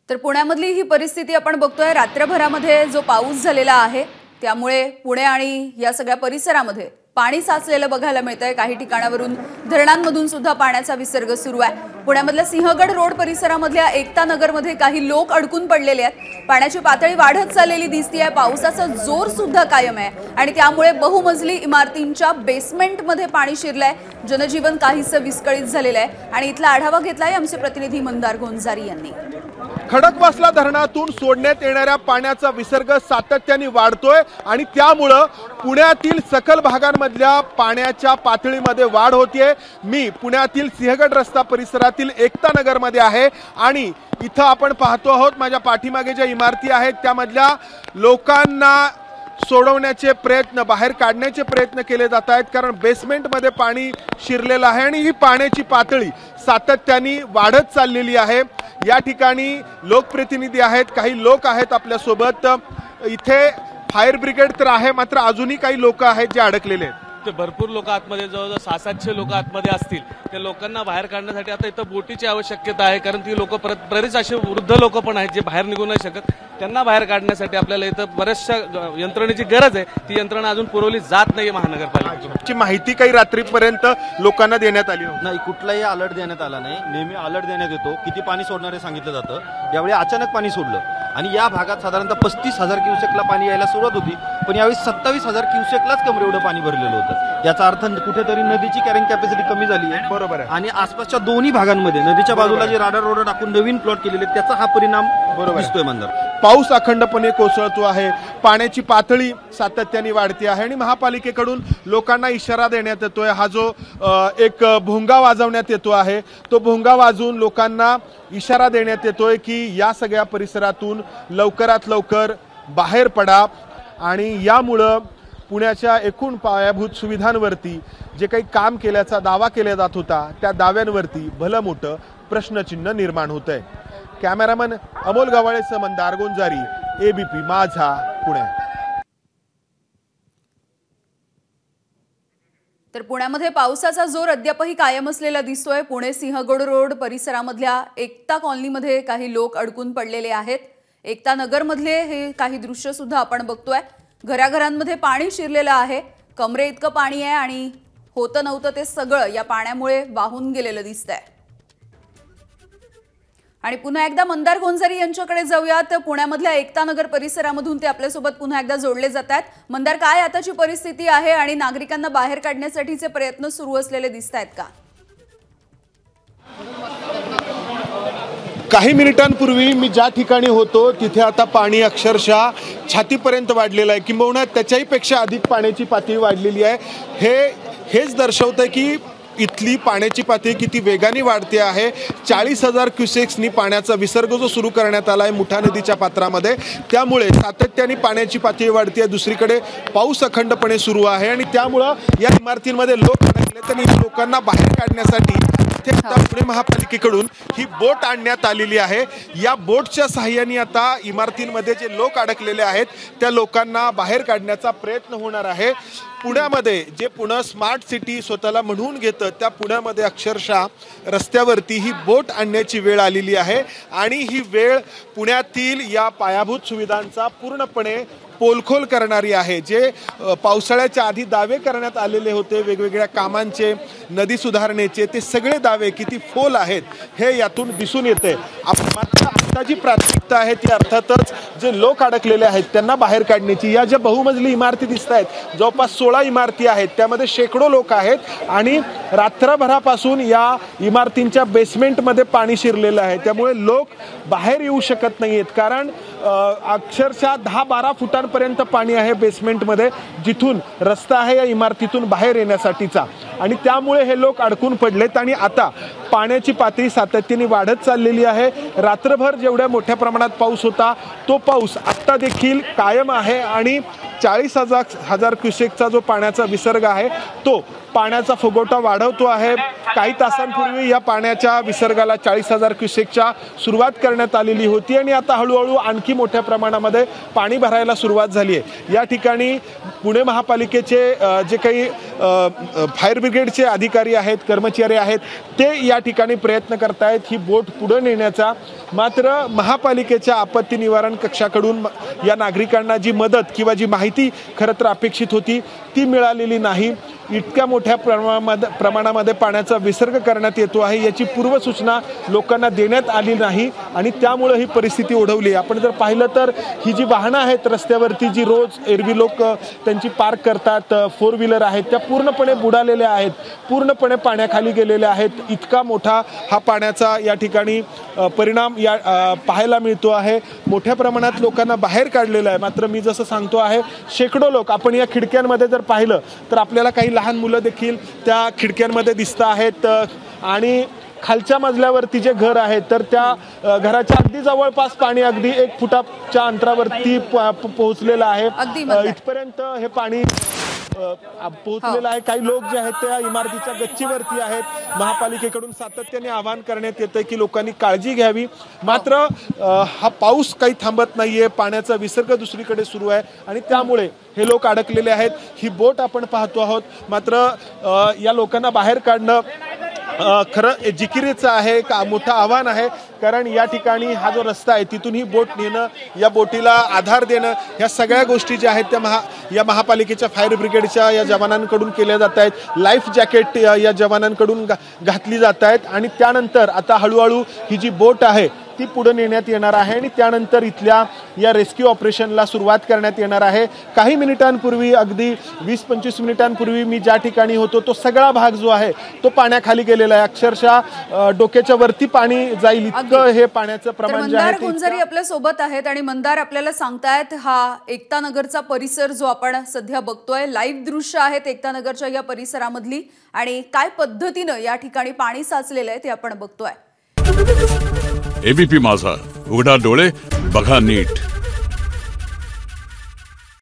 तर पुण्यामधली ही परिस्थिती आपण बघतोय। रात्रभरामध्ये जो पाऊस झालेला आहे त्यामुळे पुणे आणि या सगळ्या परिसरामध्ये पाणी साचलेलं बघायला मिळतंय। काही ठिकाणावरून धरणांमधून सुद्धा पाण्याचा विसर्ग सुरू आहे। पुण्यामधल्या सिंहगड रोड परिसरामधल्या एकता नगरमध्ये काही लोक अडकून पडलेले आहेत। पाण्याची पातळी वाढत चाललेली दिसतेय। पावसाचा जोर सुद्धा कायम आहे आणि त्यामुळे बहुमजली इमारतींच्या बेसमेंटमध्ये पाणी शिरलंय। जनजीवन काहीसं विस्कळीत झालेलं आहे आणि इथला आढावा घेतलाय आमचे प्रतिनिधी मंदार गोंजारी यांनी। खडकवासला धरणातून सोडण्यात येणाऱ्या पाण्याचा विसर्ग सातत्याने वाढतोय आणि त्यामुळे पुण्यातील सखल भागांमधल्या पाण्याच्या पातळीमध्ये वाढ होतीये। मी पुण्यातील सिंहगड रस्ता परिसरातील एकता नगरमध्ये आहे आणि इथं आपण पाहतो आहोत माझ्या पाठीमागे ज्या इमारती आहेत त्यामधल्या लोकांना सोडवण्याचे प्रयत्न, बाहेर काढण्याचे प्रयत्न केले जात आहेत, कारण बेसमेंटमध्ये पाणी शिरलेलं आहे आणि ही पाण्याची पातळी सातत्याने वाढत चाललेली आहे। या ठिकाणी लोकप्रतिनिधी आहेत, काही लोक आहेत आपल्या सोबत। इथे फायर ब्रिगेड तर आहे, मात्र अजूनही काही लोक आहेत जे अडकलेले आहेत। ते भरपूर लोक आतमध्ये जवळजवळ 600-700 लोक आतमध्ये असतील। त्या लोकांना बाहेर काढण्यासाठी आता इथं बोटीची आवश्यकता आहे, कारण ती लोक बरेच असे वृद्ध लोक पण आहेत जे बाहेर निघू नाही शकत। त्यांना बाहेर काढण्यासाठी आपल्याला इथं बऱ्याचशा यंत्रणेची गरज आहे। ती यंत्रणा अजून पुरवली जात नाही महानगरपालिकेची। माहिती काही रात्रीपर्यंत लोकांना देण्यात आली नाही, कुठलाही अलर्ट देण्यात आला नाही। नेहमी अलर्ट देण्यात येतो, किती पाणी सोडणारे सांगितलं जातं। यावेळी अचानक पाणी सोडलं आणि या भागात साधारणतः 35,000 क्युसेकला पाणी यायला सुरुवात होती, पण यावेळी 27,000 क्युसेकलाच कमरे एवढं पाणी भरलेलं होतं। याचा अर्थ कुठेतरी नदीची कॅरिंग कॅपॅसिटी कमी झाली आहे। बरोबर आहे। आणि आसपासच्या दोन्ही भागांमध्ये नदीच्या बाजूला जे राडार रोड टाकून नवीन प्लॉट केलेले त्याचा हा परिणाम दिसतोय मंदार। पाऊस अखंडपणे कोसळतो आहे, पाण्याची पातळी सातत्याने वाढते आहे आणि महापालिकेकडून लोकांना इशारा देण्यात येतोय। हा जो एक भोंगा वाजवण्यात येतो आहे, तो भोंगा वाजवून लोकांना इशारा देण्यात येतोय की या सगळ्या परिसरातून लवकरात लवकर बाहेर पडा। आणि यामुळं पुण्याच्या एकूण पायाभूत सुविधांवरती जे काही काम केल्याचा दावा केला जात होता त्या दाव्यांवरती भलं मोठं प्रश्नचिन्ह निर्माण होतंय। कॅमेरामन अमोल गवाळेसह मंदार गोंजारी, एबीपी माझा, पुणे। तर पुण्यामध्ये पावसाचा जोर अद्यापही कायम असलेला दिसतोय। पुणे सिंहगड रोड परिसरामधल्या एकता कॉलनीमध्ये काही लोक अडकून पडलेले आहेत। एकता नगरमधले हे काही दृश्य सुद्धा आपण बघतोय। घराघरांमध्ये पाणी शिरलेलं आहे, कमरे इतकं पाणी आहे आणि होतं नव्हतं ते सगळं या पाण्यामुळे वाहून गेलेलं दिसतंय। आणि पुन्हा एकदा मंदार गोंजारी यांच्याकडे जाऊयात। पुण्यामधल्या एकता नगर परिसरामधून ते आपल्यासोबत पुन्हा एकदा जोडले जात आहेत। मंदार, काय आताची परिस्थिती आहे आणि नागरिकांना बाहेर काढण्यासाठीचे प्रयत्न सुरू असलेले दिसत आहेत का? काही मिनिटांपूर्वी मी ज्या ठिकाणी होतो तिथे आता पाणी अक्षरशः छातीपर्यंत वाढलेलं आहे, किंबहुना त्याच्याही पेक्षा अधिक पाण्याची पातळी वाढलेली आहे। हेच दर्शवतं की इथली पाण्याची पातळी किती वेगाने वाढते आहे। 40,000 क्युसेक्सनी पाण्याचा विसर्ग जो सुरू करण्यात आला आहे मुठा नदीच्या पात्रामध्ये, त्यामुळे सातत्याने पाण्याची पातळी वाढते आहे। दुसरीकडे पाऊस अखंडपणे सुरू आहे आणि त्यामुळं या इमारतींमध्ये लोक अडकले आणि लोकांना बाहेर काढण्यासाठी पुणे महापालिकेकडून ही बोट आणण्यात आलेली आहे। या बोटच्या सहाय्याने आता इमारतींमध्ये जे लोक अडकलेले आहेत त्या लोकांना बाहेर काढण्याचा प्रयत्न होणार आहे। पुण्यामध्ये जे पुणे स्मार्ट सिटी स्वतःला म्हणून घेतं त्या पुण्यामध्ये अक्षरशः रस्त्यावरती ही बोट आणण्याची वेळ आलेली आहे आणि ही वेळ पुण्यातील या पायाभूत सुविधांचा पूर्णपणे पोलखोल करणारी आहे। जे पावसाळ्याच्या आधी दावे करण्यात आलेले होते वेगवेगळ्या कामांचे, नदी सुधारणेचे, ते सगळे दावे किती फोल आहेत हे यातून दिसून येते। मात्र आता जी प्राथमिकता आहे ती अर्थातच जे लोक अडकलेले आहेत त्यांना बाहेर काढण्याची। या ज्या बहुमजली इमारती दिसत आहेत, जवळपास 16 इमारती आहेत, त्यामध्ये शेकडो लोक आहेत आणि रात्रभरापासून या इमारतींच्या बेसमेंटमध्ये पाणी शिरलेलं आहे। त्यामुळे लोक बाहेर येऊ शकत नाहीत, कारण अक्षरशः 10-12 फुटांपर्यंत पाणी आहे बेसमेंटमध्ये, जिथून रस्ता आहे या इमारतीतून बाहेर येण्यासाठीचा। आणि त्यामुळे हे लोक अडकून पडलेत आणि आता पाण्याची पातळी सातत्याने वाढत चाललेली आहे। रात्रभर जेवढ्या मोठ्या प्रमाणात पाऊस होता तो पाऊस आत्ता देखील कायम आहे आणि 40,000 क्युसेकचा जो पाण्याचा विसर्ग आहे तो पाण्याचा फुगवटा वाढवतो आहे। काही तासांपूर्वी या पाण्याच्या विसर्गाला 40,000 क्युसेकच्या सुरुवात करण्यात आलेली होती आणि आता हळूहळू आणखी मोठ्या प्रमाणामध्ये पाणी भरायला सुरुवात झाली आहे। या ठिकाणी पुणे महापालिकेचे जे काही फायर ब्रिगेडचे अधिकारी आहेत, कर्मचारी आहेत, ते या ठिकाणी प्रयत्न करतायत ही बोट पुढे नेण्याचा। मात्र महापालिकेच्या आपत्ती निवारण कक्षाकडून या नागरिकांना जी मदत किंवा जी माहिती खरं तर अपेक्षित होती ती मिळालेली नाही। इतक्या मोठ्या प्रमाणामध्ये पाण्याचा विसर्ग करण्यात येतो आहे याची पूर्वसूचना लोकांना देण्यात आली नाही आणि त्यामुळे ही परिस्थिती ओढवली। आपण जर पाहिलं तर ही जी वाहनं आहेत रस्त्यावरती, जी रोज एरवी लोक त्यांची पार्क करतात, 4 व्हीलर आहेत, त्या पूर्णपणे बुडालेल्या आहेत, पूर्णपणे पाण्याखाली गेलेल्या आहेत। इतका मोठा हा पाण्याचा या ठिकाणी परिणाम पाहायला मिळतो आहे। मोठ्या प्रमाणात लोकांना बाहेर काढलेलं आहे। मात्र मी जसं सांगतो आहे, शेकडो लोक, आपण या खिडक्यांमध्ये जर पाहिलं तर आपल्याला काही लहान मुलं देखील त्या खिडक्यांमध्ये दिसत आहेत आणि खालच्या मजल्यावरती जे घर आहे तर त्या घराच्या अगदी जवळपास पाणी अगदी 1 फुटाच्या अंतरावरती पोहोचलेलं आहे। इथपर्यंत हे पाणी पोहोचलेलं आहे। काही लोक जे आहेत त्या इमारतीच्या गच्चीवरती आहेत। महापालिकेकडून सातत्याने आवाहन करण्यात येतंय की लोकांनी काळजी घ्यावी। मात्र हा पाऊस काही थांबत नाहीये, पाण्याचा विसर्ग दुसरीकडे सुरू आहे आणि त्यामुळे हे लोक अडकलेले आहेत। ही बोट आपण पाहतो आहोत, मात्र या लोकांना बाहेर काढणं खरं जिकिरीचं आहे, का मोठं आव्हान आहे। कारण या ठिकाणी हा जो रस्ता आहे तिथून ही बोट नेणं, या बोटीला आधार देणं, ह्या सगळ्या गोष्टी ज्या आहेत त्या या महापालिकेच्या फायर ब्रिगेडच्या या जवानांकडून केल्या जात आहेत। लाईफ जॅकेट या जवानांकडून घातली जात आहेत आणि त्यानंतर आता हळूहळू ही जी बोट आहे ती पुढे नेण्यात येणार आहे आणि त्यानंतर इथल्या या रेस्क्यू ऑपरेशनला सुरुवात करण्यात येणार आहे। काही मिनिटांपूर्वी, अगदी 20-25 मिनिटांपूर्वी मी ज्या ठिकाणी होतो तो सगळा भाग जो आहे तो पाण्याखाली गेलेला आहे। अक्षरशः डोक्याच्या वरती पाणी जाईल इतकं हे पाण्याचं प्रमाण जे आहे मंदार गुंजारी आपल्या सोबत आहेत आणि मंदार आपल्याला सांगतायत हा एकता नगरचा परिसर जो आपण सध्या बघतोय, लाईव्ह दृश्य आहेत एकता नगरच्या या परिसरामधली आणि काय पद्धतीनं या ठिकाणी पाणी साचलेलं आहे ते आपण बघतोय। एबीपी माझा, उघडा डोळे बघा नीट।